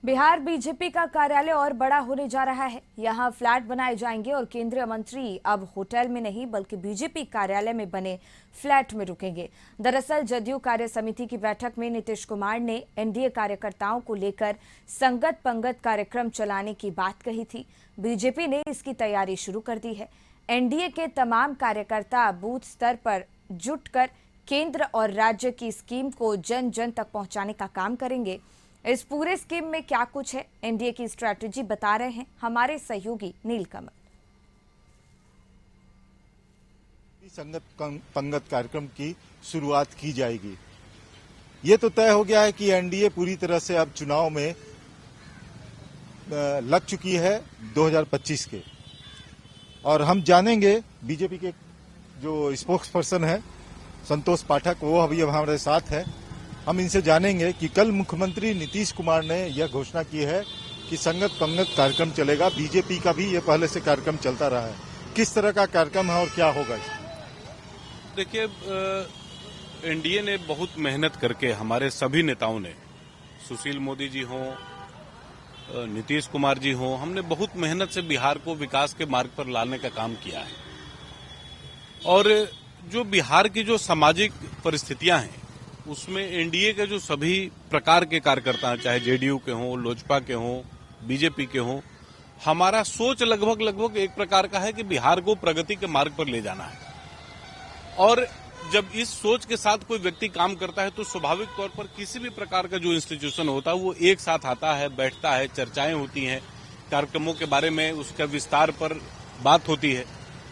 Bihar BJP का कार्यालय और बड़ा होने जा रहा है। यहां फ्लैट बनाए जाएंगे और केंद्रीय मंत्री अब होटल में नहीं बल्कि बीजेपी कार्यालय में बने फ्लैट में रुकेंगे। दरअसल जदयू कार्य समिति की बैठक में नीतीश कुमार ने एनडीए कार्यकर्ताओं को लेकर संगत पंगत कार्यक्रम चलाने की बात कही थी। बीजेपी ने इसकी तैयारी शुरू कर दी है। एनडीए के तमाम कार्यकर्ता बूथ स्तर पर जुटकर केंद्र और राज्य की स्कीम को जन जन तक पहुंचाने का काम करेंगे। इस पूरे स्कीम में क्या कुछ है, एनडीए की स्ट्रैटेजी बता रहे हैं हमारे सहयोगी नीलकमल। संगत पंगत कार्यक्रम की शुरुआत की जाएगी। ये तो तय हो गया है कि एनडीए पूरी तरह से अब चुनाव में लग चुकी है 2025 के, और हम जानेंगे बीजेपी के जो स्पोक्स पर्सन है संतोष पाठक, वो अभी हमारे साथ है। हम इनसे जानेंगे कि कल मुख्यमंत्री नीतीश कुमार ने यह घोषणा की है कि संगत पंगत कार्यक्रम चलेगा। बीजेपी का भी ये पहले से कार्यक्रम चलता रहा है। किस तरह का कार्यक्रम है और क्या होगा इसमें? देखिए, एनडीए ने बहुत मेहनत करके, हमारे सभी नेताओं ने, सुशील मोदी जी हों, नीतीश कुमार जी हों, हमने बहुत मेहनत से बिहार को विकास के मार्ग पर लाने का काम किया है। और जो बिहार की जो सामाजिक परिस्थितियां हैं उसमें एनडीए के जो सभी प्रकार के कार्यकर्ता हैं, चाहे जेडीयू के हों, लोजपा के हों, बीजेपी के हों, हमारा सोच लगभग एक प्रकार का है कि बिहार को प्रगति के मार्ग पर ले जाना है। और जब इस सोच के साथ कोई व्यक्ति काम करता है तो स्वाभाविक तौर पर किसी भी प्रकार का जो इंस्टीट्यूशन होता है वो एक साथ आता है, बैठता है, चर्चाएं होती हैं, कार्यक्रमों के बारे में उसका विस्तार पर बात होती है।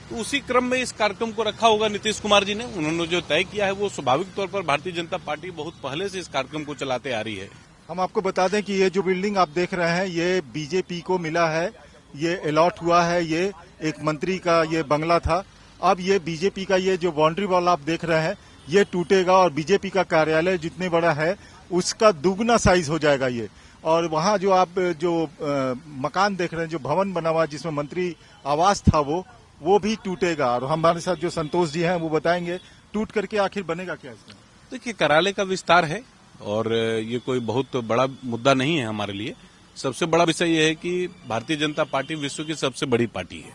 तो उसी क्रम में इस कार्यक्रम को रखा होगा नीतीश कुमार जी ने। उन्होंने जो तय किया है वो स्वाभाविक तौर पर भारतीय जनता पार्टी बहुत पहले से इस कार्यक्रम को चलाते आ रही है। हम आपको बता दें कि ये जो बिल्डिंग आप देख रहे हैं ये बीजेपी को मिला है, ये अलॉट हुआ है। ये एक मंत्री का ये बंगला था। अब ये बीजेपी का ये जो बाउंड्री वॉल आप देख रहे हैं ये टूटेगा और बीजेपी का कार्यालय जितने बड़ा है उसका दुगना साइज हो जाएगा ये। और वहाँ जो आप मकान देख रहे हैं, जो भवन बना हुआ जिसमें मंत्री आवास था वो भी टूटेगा। और हमारे साथ जो संतोष जी हैं वो बताएंगे टूट करके आखिर बनेगा क्या इसमें। देखिए, कार्यालय का विस्तार है और ये कोई बहुत बड़ा मुद्दा नहीं है हमारे लिए। सबसे बड़ा विषय ये है कि भारतीय जनता पार्टी विश्व की सबसे बड़ी पार्टी है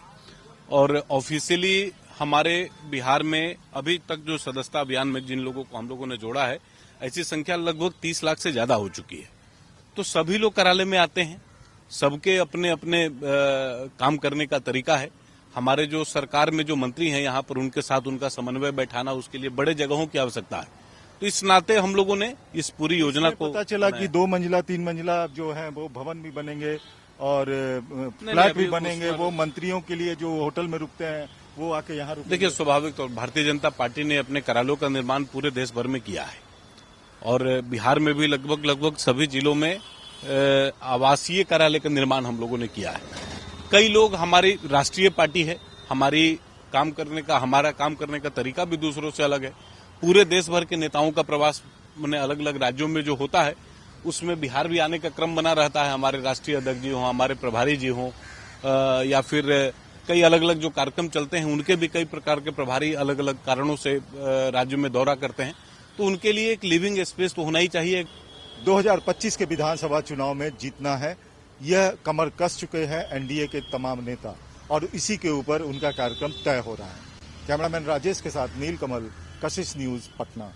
और ऑफिशियली हमारे बिहार में अभी तक जो सदस्यता अभियान में जिन लोगों को हम लोगों ने जोड़ा है, ऐसी संख्या लगभग 30 लाख से ज्यादा हो चुकी है। तो सभी लोग कार्यालय में आते हैं, सबके अपने अपने काम करने का तरीका है। हमारे जो सरकार में जो मंत्री हैं यहाँ पर, उनके साथ उनका समन्वय बैठाना, उसके लिए बड़े जगहों की आवश्यकता है। तो इस नाते हम लोगों ने इस पूरी योजना को, पता चला कि 2 मंजिला 3 मंजिला जो है वो भवन भी बनेंगे और फ्लैट भी बनेंगे। वो मंत्रियों के लिए जो होटल में रुकते हैं वो आके यहाँ रुकेंगे। देखिए, स्वाभाविक तौर भारतीय जनता पार्टी ने अपने कार्यालयों का निर्माण पूरे देश भर में किया है और बिहार में भी लगभग सभी जिलों में आवासीय कार्यालय का निर्माण हम लोगों ने किया है। कई लोग, हमारी राष्ट्रीय पार्टी है, हमारा काम करने का तरीका भी दूसरों से अलग है। पूरे देश भर के नेताओं का प्रवास अलग अलग राज्यों में जो होता है उसमें बिहार भी आने का क्रम बना रहता है। हमारे राष्ट्रीय अध्यक्ष जी हों, हमारे प्रभारी जी हों, या फिर कई अलग अलग जो कार्यक्रम चलते हैं उनके भी कई प्रकार के प्रभारी अलग अलग कारणों से राज्य में दौरा करते हैं। तो उनके लिए एक लिविंग स्पेस तो होना ही चाहिए। 2025 के विधानसभा चुनाव में जीतना है, यह कमर कस चुके हैं एनडीए के तमाम नेता और इसी के ऊपर उनका कार्यक्रम तय हो रहा है। कैमरामैन राजेश के साथ नीलकमल, कशिश न्यूज, पटना।